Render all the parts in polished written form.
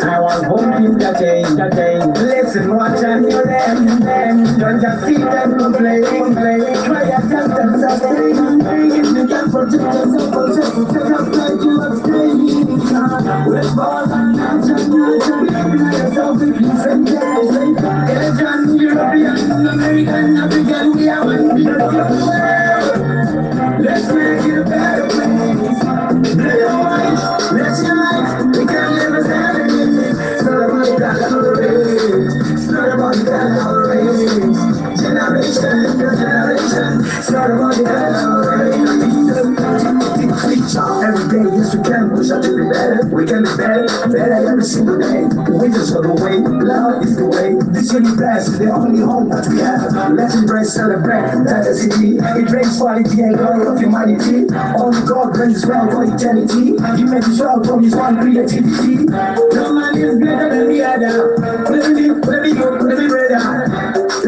I was hoping that day, listen, watch and you learn, don't just sit and complain, try to just sustain, if you can protect yourself, just like you abstain, with balls and nature, yourself if you say, Asian, European, American, African, we are one because of the world, let's make it a better place, blue and white, let's unite, we can live as enemies. It's not about that race. It's not about that race. Generation to generation. It's not about that race. Every day, yes, we can push out to be better. We can be better every single day. We just go the way, love is the way. This universe is the only home that we have. Let's embrace, celebrate diversity. It brings quality and glory of humanity. Only God brings well for eternity. He made this world from his one creativity. No man is greater than the other. Let me brother.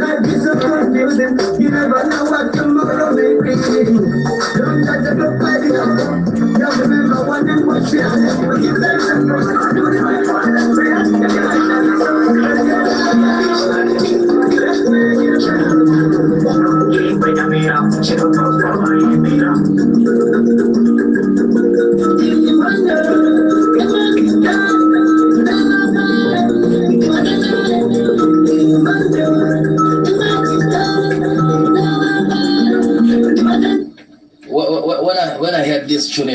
Life is so confusing. You never know what tomorrow may bring. Don't judge the book by the cover. Just remember one and what we are. We give them some praise. Do the right one and pray. When I heard this tune,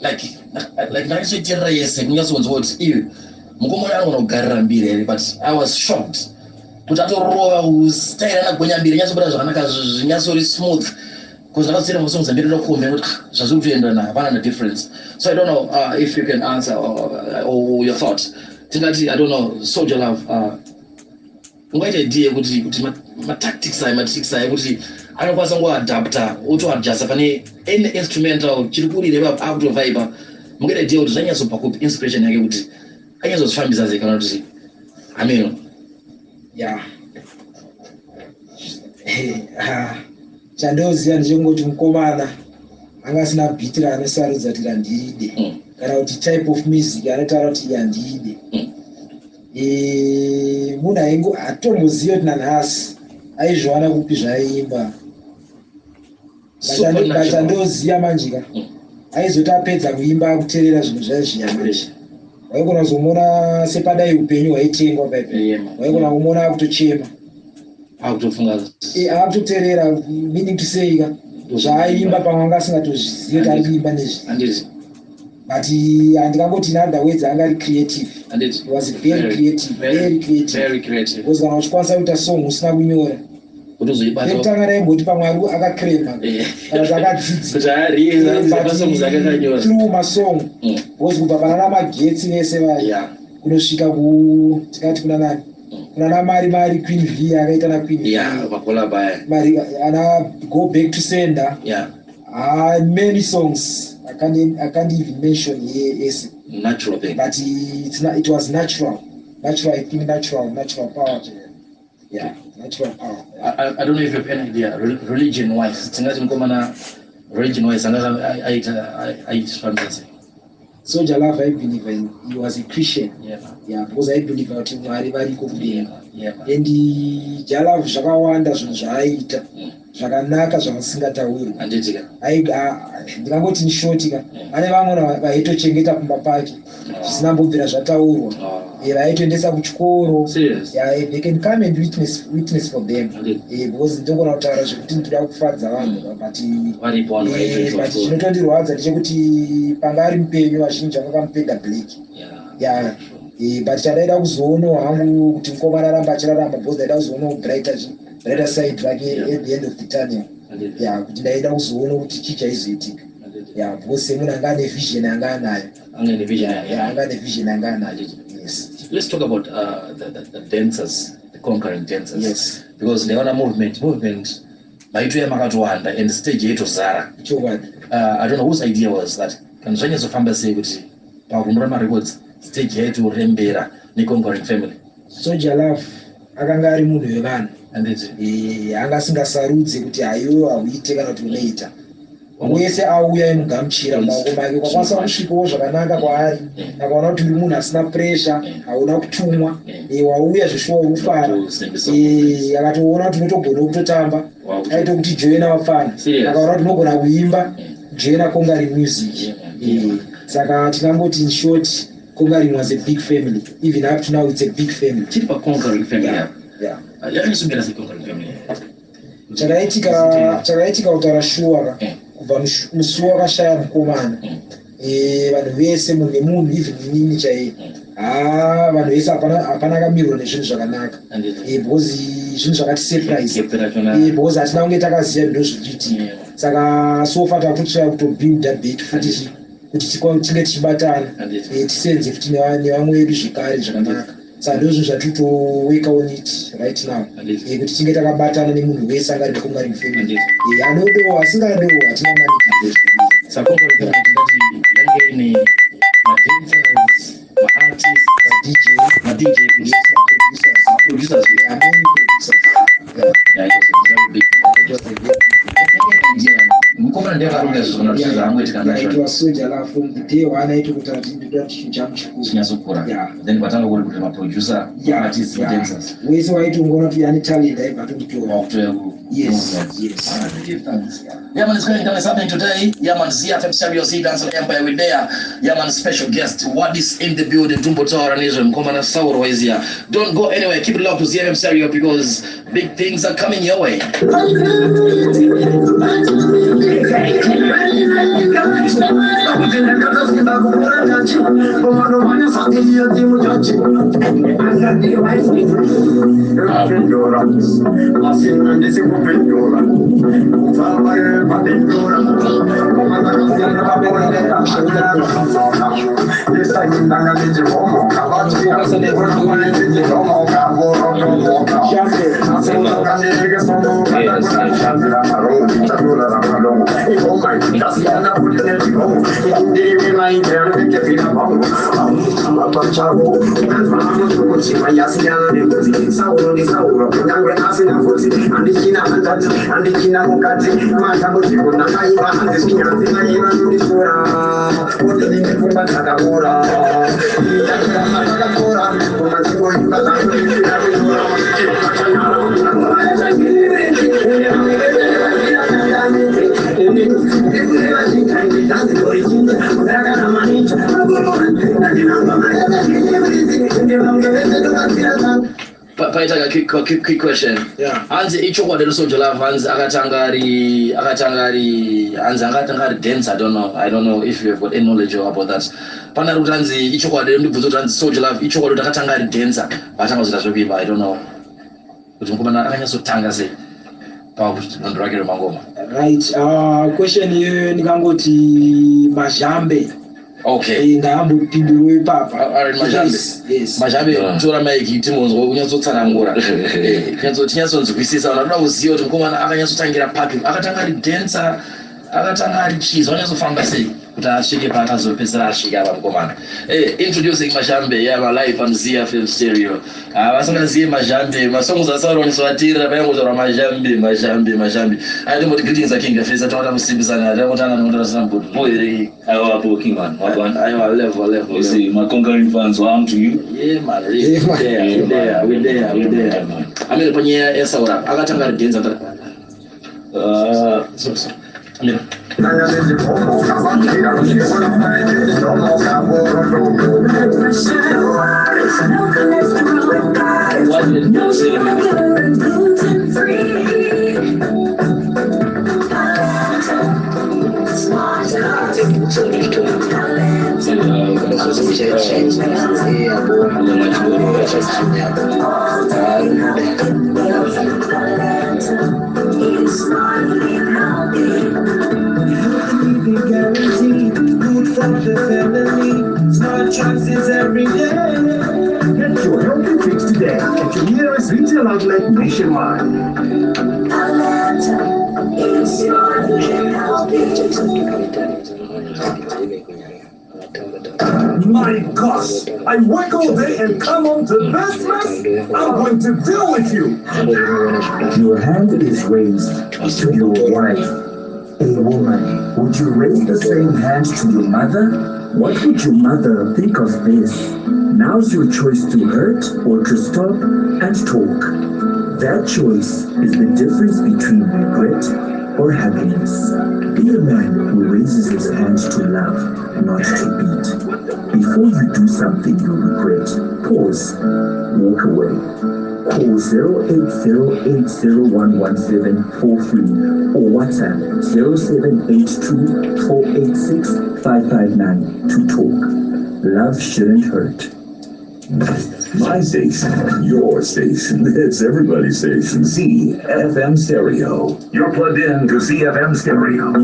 like but I was shocked. But I don't smooth because I was songs a difference. So I don't know if you can answer or your thoughts. I don't know, Soldier Love. What idea would my tactics I don't know what adapter or to adjust any instrumental chilipuri never out of vibe. Mungkin idea would zanya super good inspiration I would I guess was fun as I cannot see. I mean yeah. Chandozi anjengoti mukomana anga sina beatira anosarudza ndide kana kuti type of music anotaura kuti yandide munhu aingu atomboziva kuti nanhasi aizviwana kupi zvaimba bachandoziva manjika aizoti apedza kuimba akuteerera zvinhu zvaizviyamazha waigona kuzomuona sepadai upenyu hwaitengwa paipa waigona kumuona akutochema akutoteerera meaning to say zvaaimba pamwe anga asingatozvizivi kuti ariimba nezvi but handingangoti in other words anga ari creative. It was very creative because kana uchikwanisa kuita song usina kunyora nekutanga raimboti pamwe ari akakrema kana zvakadzidzira through masong because kubva pana namagetsi nese vaya kunosvika tikati kuna nani kuna mari Queen V akaita na Queen V mari ana go back to sender many songs I can't even mention yes natural thing but it was natural I think natural power natural power. I don't know if you have any idea religion wise religion wise I fantasy. Soldier Love, I believe he was a Christian. Because I believe that Mwari variko kudenga. And Jalove zvakawanda zvinhu zvaaita zvakanaka zvasingatauri. Ndingangoti nishoti ane vamwe vaitochengeta kumba pake zvisinambobvira zvataurwa vaitoendesa kuchikoro. They can come and witness for them because ndogona kutaura zvekuti ndinoda kufadza vanhu but chinotondirwadza ndechekuti panga ari mupenyu vazhinji vakakamupenda black but chadaida kuzoonawo hangu kuti mukomana aramba achirarama because ndaida kuzoonawo brighter side rake at the end of the tunnel kuti ndaida kuzoona kuti chii chaizoitika Yeah, because when I got the vision, I got the vision. I got the vision, I got yes. Let's talk about the dancers, the conquering dancers. Yes. Because they are a movement. Maitu makatwanda and stage yetu Zara. I don't know whose idea was that. Can Zanya Zofamba say kuti pakumura records stage yetu Rembera ni conquering family. Soldier Love akanga ari munhu wevana. And it's anga singasarudze kuti ayo auite kana kuti unoita. Wese auya mugamuchira maoko make kwakwanisa kusvikawo zvakanaka kwaari akaona kuti uri munhu asina pressure hauna kutumwa wauya zvishuwa urufara akatoona kuti unotogona kutotamba aito kuti joina vafana akaona kuti unogona kuimba joina Conquering Music. Saka tinangoti in short Conquering was a big family. Even up to now it's a big family. Keep a Conquering family. Yeah. Yanisubira se Conquering family. Chakaitika kutaura shuwa kubva musi wakashaya mukomana vanhu vese munhu nemunhu even inini chaiye vanhu vese hapana kamirwa nezvinhu zvakanaka because zvinhu zvakati surprise because hatina kunge takaziva ndo zvichiitika saka sofa takutotsvaya kutobuilda bet futi kuti tinge tichibatana tisenze futi nevamwe vedu zvekare zvakanaka saka ndo zvinhu zvatitoweka on it right now kuti tinge takabatana nemunhu wese angari neConquering family anodowa asingadowa hatina mani. Saka Conquering family yange ine ma-dancers, ma-artists, ma-DJ, producers. Naitwa Soldier Love from the day one aito kuti atindira chinhu chinyazokura then patanga kuri kuti maproducer artists dancers wese waitongona kuti yani talent aibva tonditora. Yes. Yeah, man, it's going down. It's happening today. Yeah, man, ZiFm Stereo Z Dance Empire with there. Yeah, man, special guest Wadis in the building. Tumbo Tower and Israel. Come on, Sauro is here. Don't go anywhere. Keep it locked to ZiFm Stereo because big things are coming your way. Paita quick question. Yeah. Hanzi icho kwa dero Soldier Love hanzi akatangari hanzi akatangari dance. I don't know if you have got any knowledge about that. Pana kuti hanzi icho kwa dero ndibvunza kuti hanzi Soldier Love icho kwa dero akatangari dancer. Batanga zita zvekuimba I don't know. Kuti mukomana akanyasotanga sei. Pa kuti ndo rake remangoma. Right. Question here nikangoti Mazhambe. Okay. Ndambopindurwe papa. Mazhambe. Yes. Mazhambe tora maiki timonzwa unyatsotsanangura. Tinyatsonzwisisa unoda kuziva kuti mukomana akanyatsotangira papi. Akatanga ari dancer, akatanga ari cheese. Wanyazofamba sei kuti asvike paakazopedzera asvika apa mukomana. Introducing Mazhambe, yeah, my life on ZiFm Stereo. Vasingazive Mazhambe, masongs asaroniswatira payangotaura Mazhambe. I don't want greetings King Face. I don't want to see Bizana. I don't want to sample. Boy, I want to King man. I want level. You see, my Conquering fans want to you. Yeah, man. We're there. I mean, when you are Saura, I got to dance at chances every day. Get your healthy fix today at your nearest retail outlet nationwide. It's your My gosh, I work all day and come home to this mess? I'm going to deal with you. Your hand is raised to your wife. A woman, would you raise the same hand to your mother? What would your mother think of this? Now's your choice to hurt or to stop and talk. That choice is the difference between regret or happiness. Be a man who raises his hands to love, not to beat. Before you do something you regret, pause, walk away. Call 08080111743 or WhatsApp 0782486559 to talk. Love shouldn't hurt. My station, your station, it's everybody's station. ZiFm Stereo. You're plugged in to ZiFm Stereo.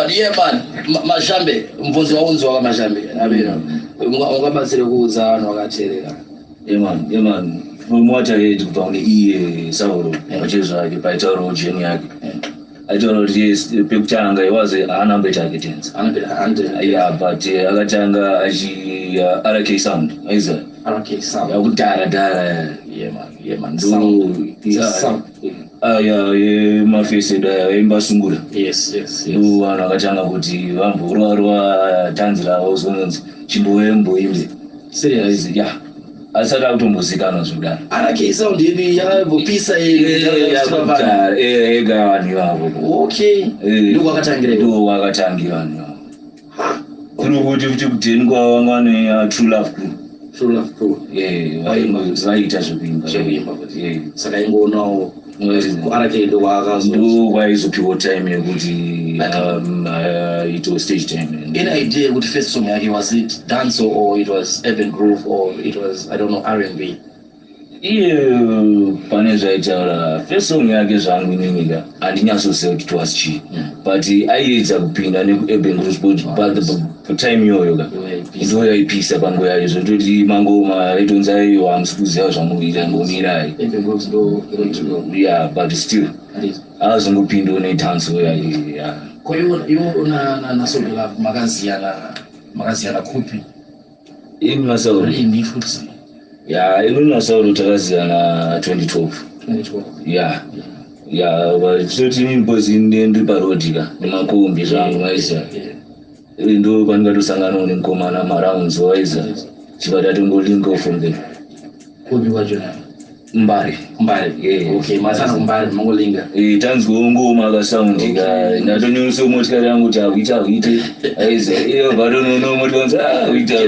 Yeah, man. Mazhambe, mvunzi waunzi wa Mazhambe. Abira. Ungabasire kuuza vanhu vakateerera. Yeah man. Mwacha yedu kupanga iye sauro. Wachezvake paitauro jeni yake. Aitaura kuti yes pekutanga iwaze haana mbe chake tenzi. Yeah, but akatanga achi RK sound. Aiza. RK sound. Yakudara. Yeah man. Sound. Mafese embasungura. Yes. Vanhu vakatanga kuti vamborwa tanzi ravo zonzi chimboembo imwe. Serious? Yeah. Asati akutombozikana zvakudaro. RK sound yedu yakabvopisa ega vanhu ivavo. Okay. Ndokwakatangira vanhu ivavo. Kuri kuti kudheni kwavo vangane True Love Crew. Vaita zvekuimba. Saka ingoonawo RK ndokwaizopiwa time yekuti it was stage time. Any idea what first song yake, was it dance or it was urban groove or it was, I don't know, R&B? Pane zvaitaura first song yake zvangu ininga handinyasoziva kuti it was chii, but aiedza kupinda neurban groove, but time iyoyo ndo yaipisa panguva yayo zvototi mangoma aitonzi aiyo hamusi kuziva zvamunoita ngomirayi. Yeah, but still azongopindawo nedance yayo. Ko iwo na Soul Love makaziyana kupi? Ini naSauro. Ini futhi. Yeah, ini naSauro takaziyana 2012. Yeah, zvoti nimbozi ndiri parodika nemakombi zvangu maiziva. Ndo pandikatosanganawo nemukomana marounds waiza chikati tingolingo from there. Kupi wacho na? Mbari. Yeah. Okay, masana Mbari mangolinga. Tanzwo ngoma akasoundika ndatonyosa motikari yangu kuti akuite aiza vadonono motikanzi uite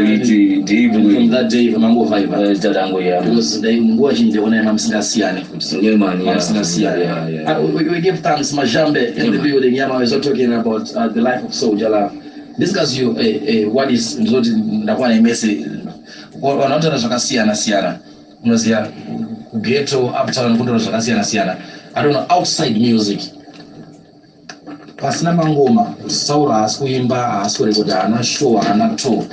deep. From that day mango vibe tatango yangu because they nguwa chindiona mamusingasiyane futhi. Yeah man, yeah. We give thanks Mazhambe in the building. Yeah, we're talking about the life of Soldier Love. Discuss you what is ndizoti ndakwana imesi wanaotana zvakasiyana unoziya ghetto uptown kundona zvakasiyana. I don't know, outside music pasina mangoma kuti Saura asikuimba asikurekoda ana show ana tour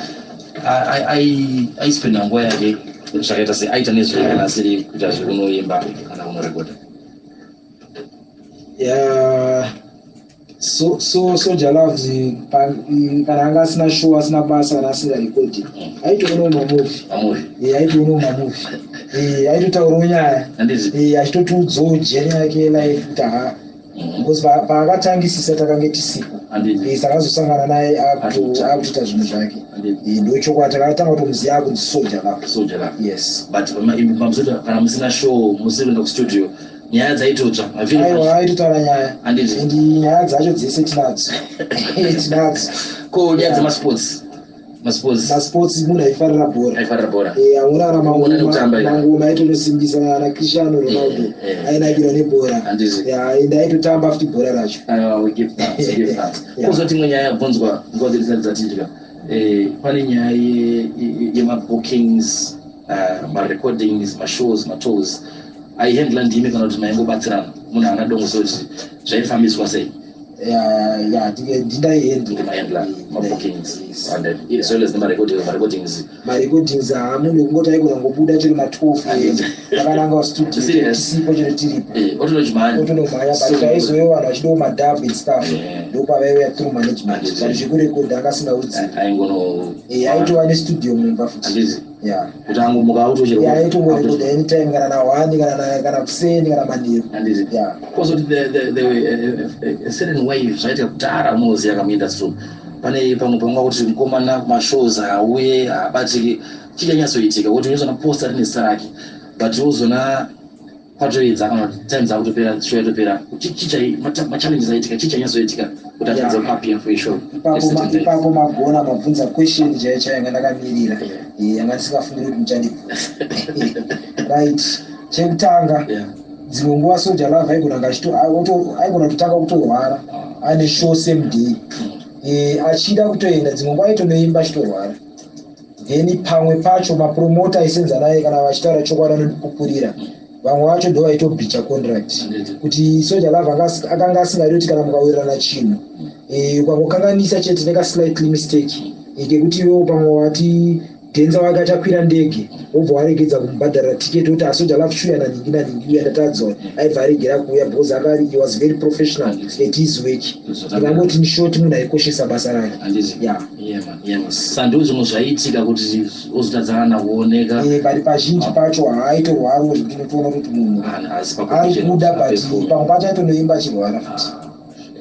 aispenda nguva yake zvakaita seaita nezviri kana asiri kuti azvikunoimba kana unorekoda. Soldier Love kana anga asina show asina basa kana asina recording aitoona mamovie aitoona mamovie aitotaura nyaya achitotiudzawo jeni yake life kuti because paakatangisisa takange tisipo sakazosangana naye akutoita zvinhu zvake ndochokwadi takatanga kutomuziva kunzi Soldier Love. Yes, but kana musina show musiri kuenda kustudio nyaya dzaitotsva aitotaura nyaya and nyaya dzacho dzese tinadzo ko nyaya dzemasports munhu aifarira bhora aunara mangoma aitonosimbisa ana Cristiano Ronaldo ainakirwa nebhora ende aitotamba futi bhora racho. Kuzoti imwe nyaya yabvunzwa nguva dziri dzatidya pane nyaya yemabookings marecordings mashows matours aihandla ndimi kana kuti maingobatsirana munhu angadongosa kuti zvaifambiswa sei? Ndindahandla mabookings as well as marecordings munhu kungoti aigona ngobuda chiri ma12 akananga studio tisipo chero tiripo otonomhanya but aizoyo vanhu vachidiwo madhub and stuff ndopavaiuya through management but zvekurekodha akasingaudzi aitova nestudio mumba futi kuti angomuka aitongorekodha anytime kana na1 kana kuseni kana manheru. Kozoti there were a certain wave zvaitika kudhara munoziva kamuindustry pane pamwe pamwe kuti mukomana kumashows auye abatike chichanyatsoitika kuti unozona posta rine zita rake but uzona kwatoedza kana time dzakutopera show yatopera machallenges aitika chichanyatsoitika kuti atanze kuapia for show ipapo magona mabvunza question chaianga ndakamirira yanga ndisingafungiri kuti muchandibvunza right. Chekutanga dzimwe nguva Soldier Love aigona kutanga kutorwara ane show same day achida kutoenda dzimwe nguva aitonoimba achitorwara then pamwe pacho mapromota aisenza naye kana vachitaura chokwadi anodipupurira vamwe vacho ndo vaitobhicha contract kuti Soldier Love akanga asingadi kuti kana mukawirirana chinhu ukangokanganisa chete nekaslightly mistake ngekuti iwewo pamwe wati dhenza wake achakwira ndege wobva waregedza kumubhadharira tiketi kuti Soldier Love shuya naningi uya ndatadzwa aibva aregera kuuya because he was very professional at his work. Ndingangoti ni short munhu aikoshesa basa rake. Sandozvimwe zvaitika kuti uzotadzana kuoneka but pazhinji pacho aitorwara kuti ndinotoona kuti munhu ari kuda but pamwe pacho aitonoimba achirwara futi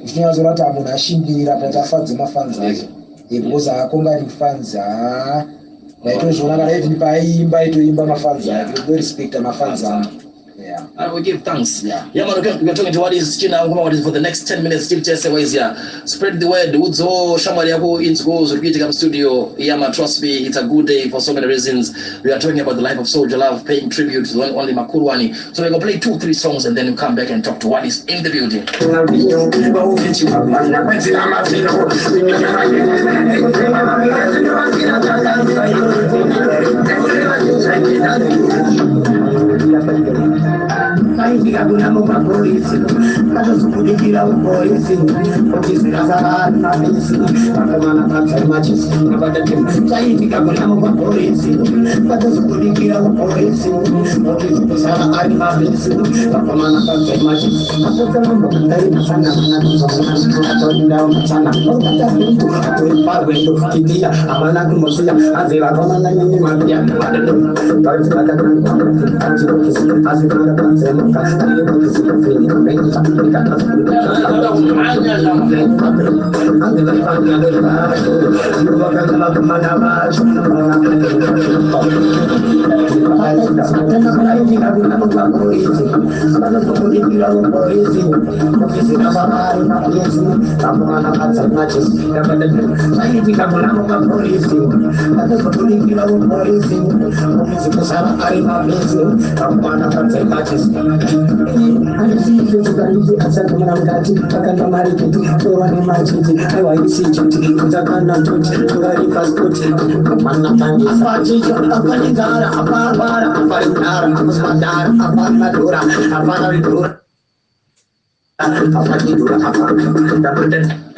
zvinonyazora kuti munhu ashingirira kuti afadze mafanzi ake because akonga ari fans naitozviona kana even paiimba aitoimba mafanzi ake to respect mafanzi ake. And we give thanks. Man, we're talking to Wadis for the next 10 minutes. Still just ways here. Spread the word. Udzo Shamari yako into goes repeating up studio. Man, trust me, it's a good day for so many reasons. We are talking about the life of Soldier Love, paying tribute to the one only Makurwani. So we're gonna play 2-3 songs and then we'll come back and talk to Wadis in the building. Kaindiga kunamo mapolisi katozukudikira upolisi okizira zavanu mabisi akamana patsari machisi nabatati kaindiga kunamo mapolisi katozukudikira upolisi okizira ari mabisi akamana patsari machisi apotambo kutaina sana atoinda umachana okatabitu atoiparwendo kitia amana kumosiya azira komana nyinyi mabia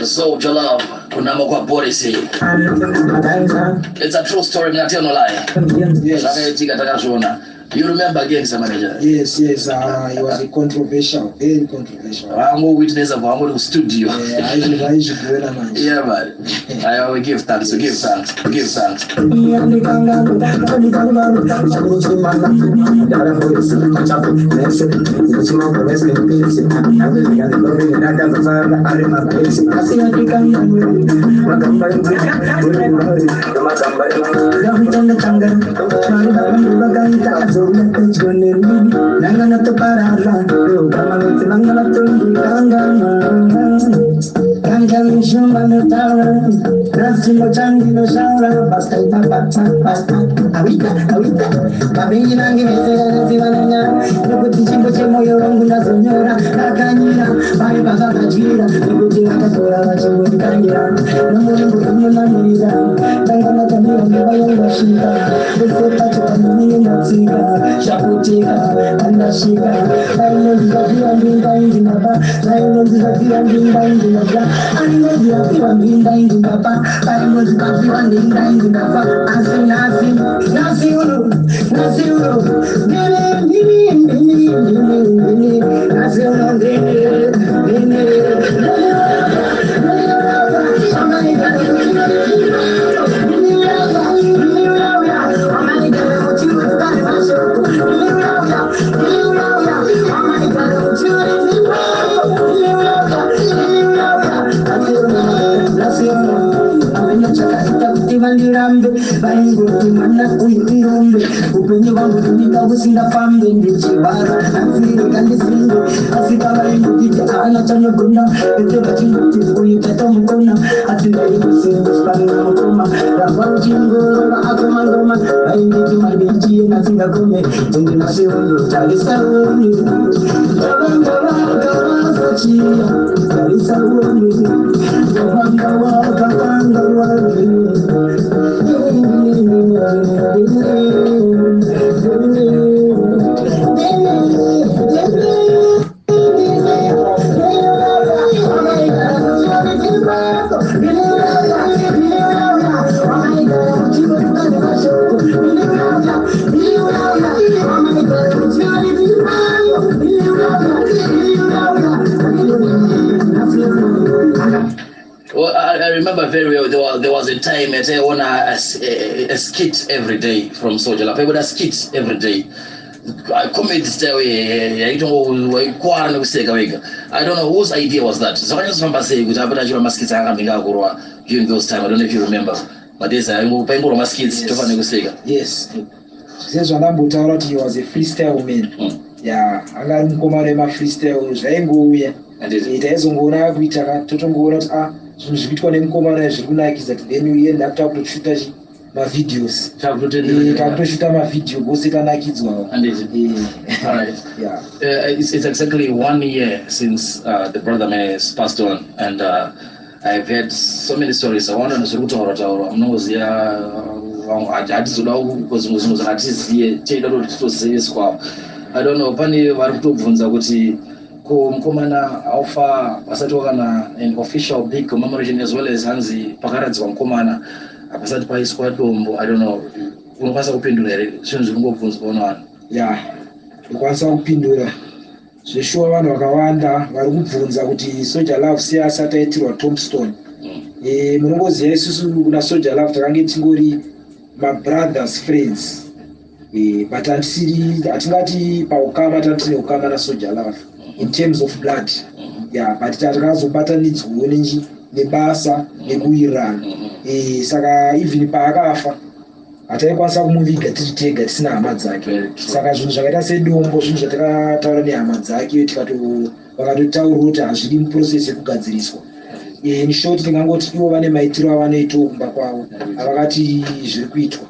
Soldier Love, kunamo kwa Boris. It's a true story, me tell no lie. You remember again, some manager? Yes, it was a controversial, very controversial. I'm a witness of our studio. Yeah, man. I will give thanks, give thanks. I remember very well. There was a time I on a skit every day from Soldier Love. I would have skits every day. I comedy stay. I don't know whose idea was that. So I just remember saying, "Good afternoon, you skits during those time." I don't know if you remember, but there's I remember skits. Yes. Since he was a freestyle man. Yeah, I got him come out of my freestyle. And it is on Gona, which I got to go out. Then you end up to shoot my videos. To shoot my video, go sit on kids. And all right. Yeah. It's exactly 1 year since the brother has passed on, and I've heard so many stories. I want to know I don't know. Pani varikutobvunza kuti kumkomana alpha pasati wakana an official big commemoration as well as hanzi pakaradzwa mkomana pasati paiswa dombo. I don't know. Unokwanisa kupindura here zvinhu zvingobvunzwa unowana? Yeah. Ndikwanisa kupindura. Zveshuwa vanhu vakawanda vari kubvunza kuti Soldier Love siyasa taitirwa Tombstone. Munongoziva isusu kuna Soldier Love takange tingori my brothers friends. But atingati paukama tatine ukama na Soldier Love in terms of blood. Yeah, but tatakazobatanidzwa nebasa nekuirana. Saka even paakafa ataikwanisa kumuviga tiri tega tisina hama dzake. Saka zvinhu zvakaita sedombo zvinhu zvatakataura nehama dzake vakatotaura kuti hazvidi muprocess yekugadziriswa. In short tingangoti ivo vane maitiro avanoita kumba kwavo avakati zviri kuitwa.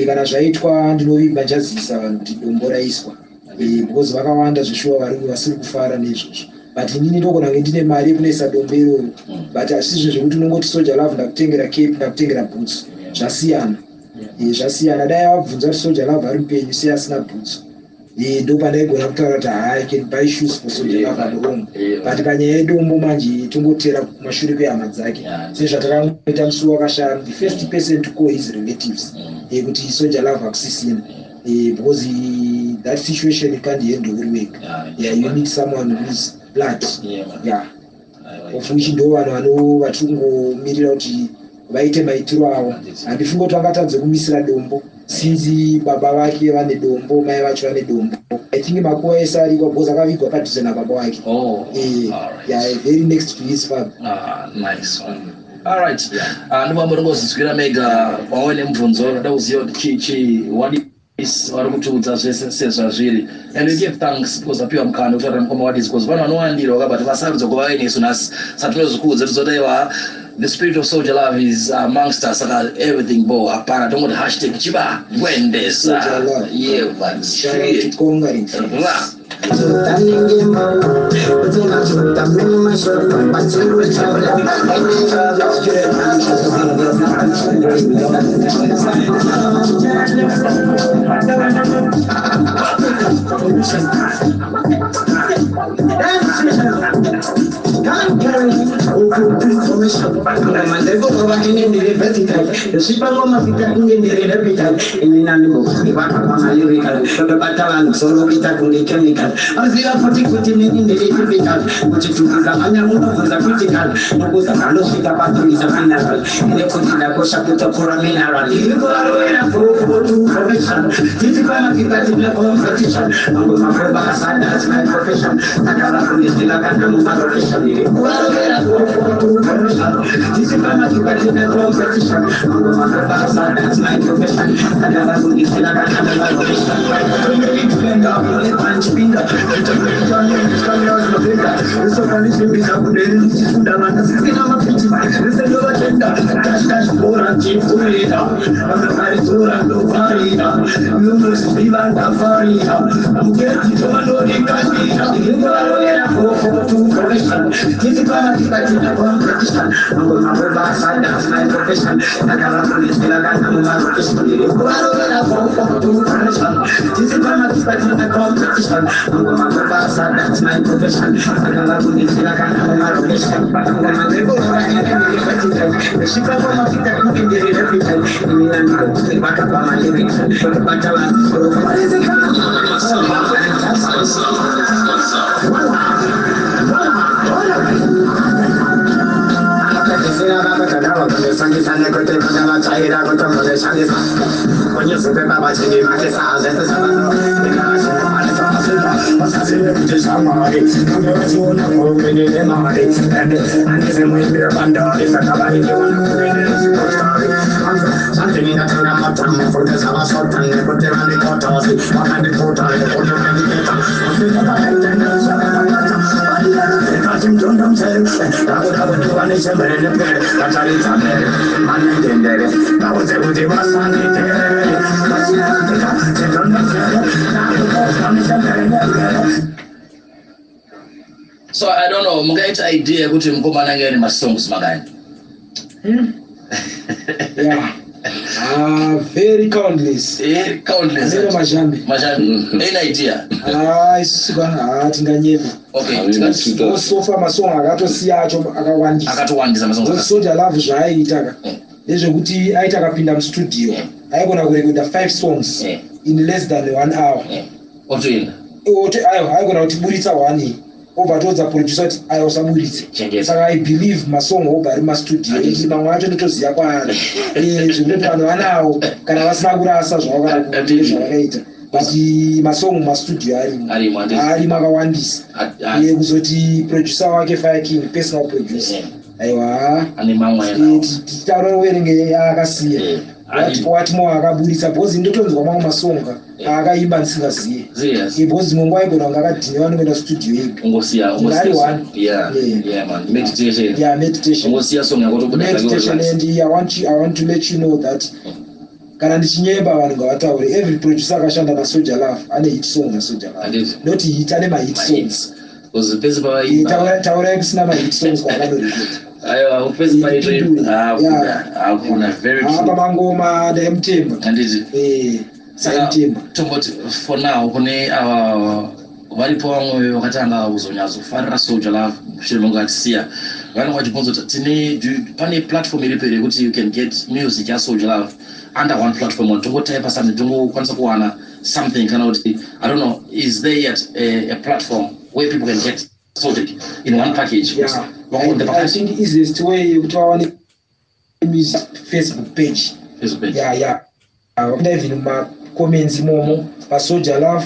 Kana zvaitwa ndinovimba njazisa vanhu kuti dombo raiswa because vakawanda zveshuwa vasiri kufara nezvozvo. But inini ndokonange ndine mari yekunoisa dombo iroro, but hasizvo zvekuti unongoti Soldier Love ndakutengera cape ndakutengera boots. Zvasiyana. Zvasiyana. Dai wabvunza kuti Soldier Love ari mupenyu sei asina boots. ndopa ndaigona kutaura kuti I can buy shoes for Soldier Love and home, but panyaya yedombo manje tongotera kumashure kwehama dzake sezvatakangoita musi wakashanu. The first person to call his relatives kuti Soldier Love akusisina because that situation can't handle uri wega. You need someone who's blood, of which ndo vanhu vatungomirira kuti vaite maitiro avo. Handifunga kuti vangatadza kumisira dombo since baba vake vane dombo, mai vacho vane dombo. I think makuva ese ariko because akavigwa padhuze nababa vake. Very next to his father. Nice one. Alright. Ndivamba ndongozizwira mega waone mubvunzo ndoda kuziva kuti Wadis vari kutiudza zvese sezvazviri, and we give thanks because apiwa mukana kutaura mukoma Wadis because vanhu vanowandira vakabati vasarudza kuva vaine nesu satinozvikuudza tizotaiwa the spirit of Soldier Love is amongst us. Everything bo apana tongoti hashtag chiba kwendesa So I don't know, mungaita idea kuti mukomana ngeni masongs magani? Very countless. Countless. Manager Mazhambe. Any idea? Tinganyebe. Okay. So far masong akatosiya acho akatowandisa masongs. Soldier Love zvaaitaka. Ndezvekuti aita akapinda mustudio. Aikona kurekoda 5 songs in less than 1 hour. Aikona kuti buritsa 1 obatodza producer kuti ayosaburitse. Saka I believe masong obari mastudio mamwe acho ndotoziya kwaari. Zvekuti vanhu vanawo kana vasina kurasa zvavakaita. But masong mastudio arimo akawandisa. Kuzoti producer wake Fire King personal producer. Aiwa ane mamwe titarowerenge akasiya wati mo akaburitsa because ndotonzwa mamwe masonga akaimba ndisingaziye because mungu aigona kunge akadhinywa nokuenda studio yega ungosiya meditation ungosiya song yakotobuda meditation. And I want to let you know that kana ndichinyemba vanhu ngavataure every producer akashanda naSoldier Love ane hit song naSoldier Love, not hit ane mahit songs. Taurai kusina mahit songs kwakanorekota. Aiwa upezi paitwe hakuna very true. Apa mangoma ndaimutemba. Handiti. tomboti for now kune varipo vamwe vakatanga kuzonyatsofarira Soldier Love mushure mongatiziya vanenge vachibvunza kuti pane platform iripo here yekuti you can get music yaSoldier Love under one platform tongotaipa something tongokwanisa kuwana something kana kuti I don't know, is there yet a platform where people can get sorted in one package? Yeah, I think the easiest way to our music Facebook page. Yeah. Even my comments momo Soldier Love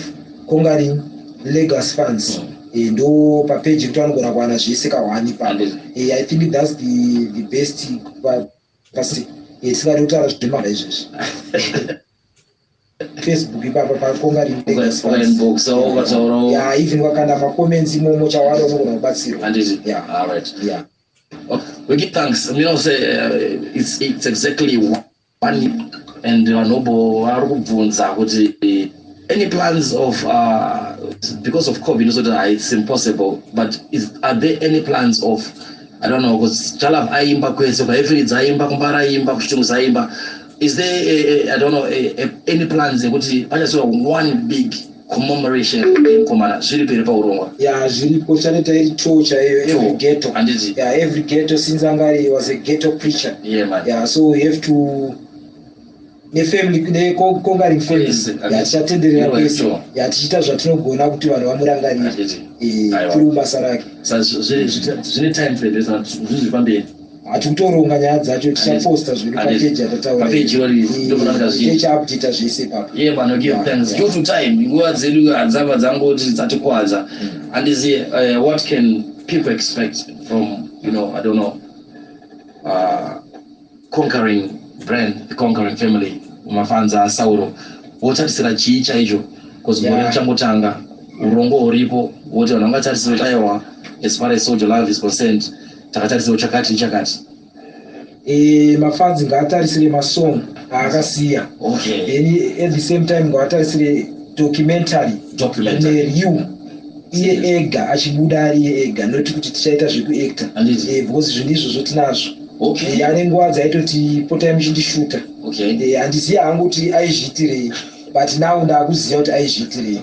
Conquering Legacy fans. Ndo pa page to anogona kuwana zvese kawani pa. I think that's the best pasi. Isingari utara zvimaba izvozvo. Facebook ipapa Conquering Legacy fans. Yeah, even wakanda ma comments momo chawaro unogona kubatsirwa. Yeah. All right. Yeah. Okay. We give thanks. You know, say it's exactly one and noble any plans of because of COVID, so that it's impossible. But are there any plans of I don't know because Chalab Aimba Kweso, every Zaimba Kumbara Imba Kushung Zaimba. Is there I don't know any plans? I just saw one big commemoration in Komana. Yeah, Jilipo Chaneta church every ghetto. Yeah, every ghetto since Angari was a ghetto preacher. Yeah, man. Yeah, so we have to the family the Conquering family. Yeah, chatendera kweso. Yeah, tichita zvatinogona kuti vanhu vamurangarira. Kuri Masaraki. So zvine time frame zvizvifambei. Hatutoronga nyaya dzacho tichaposta zviri papeji atataura. Papeji wari ndokunanga zviri. Tichaupdate zvese papo. Yeah, man, give thanks. Due to time, nguva dzedu hadzava dzangoti dzatikwadza. And is what can people expect from, I don't know, Conquering brand, the Conquering family, mafanza Sauro. Wotarisira chii chaicho because gore chambotanga urongo uripo wote vanangatarisira taiwa as far as Soldier Love is concerned. Takatarisira chakati. Mafanzi ngatarisire masong akasiya. Okay. Then at the same time ngatarisire documentary. You iye ega achibuda ari ega noti kuti tichaita zvekuactor. Because zvinizvo zvotinazvo. Okay. Yane nguva dzaitoti potai muchindishuta. Okay. Handiziva hangu kuti aizviitirei, but now ndakuziva kuti aizviitirei.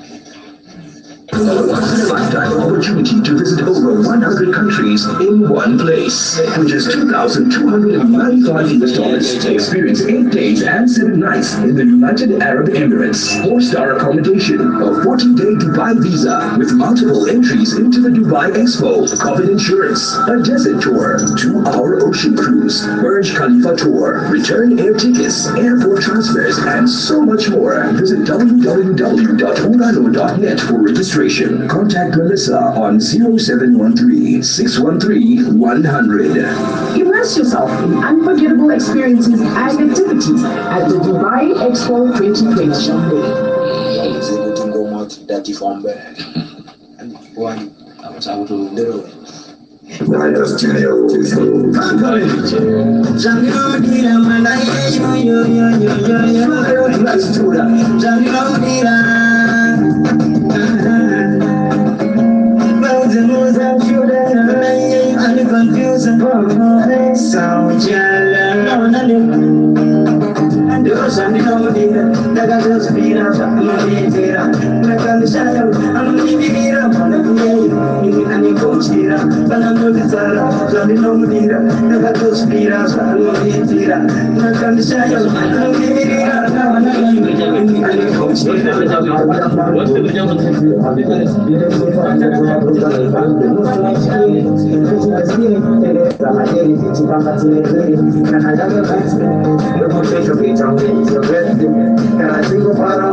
Lifetime opportunity to visit over 100 countries in one place. For just $2,295 US. Experience 8 days and 7 nights in the United Arab Emirates. 4-star accommodation, a 14-day Dubai visa with multiple entries into the Dubai Expo, COVID insurance, a desert tour, 2-hour ocean cruise, Burj Khalifa tour, return air tickets, airport transfers, and so much more. Visit www.urano.net for registration. Contact Melissa on 0713-613-100. Immerse yourself in unforgettable experiences and activities at the Dubai Expo 2020. Para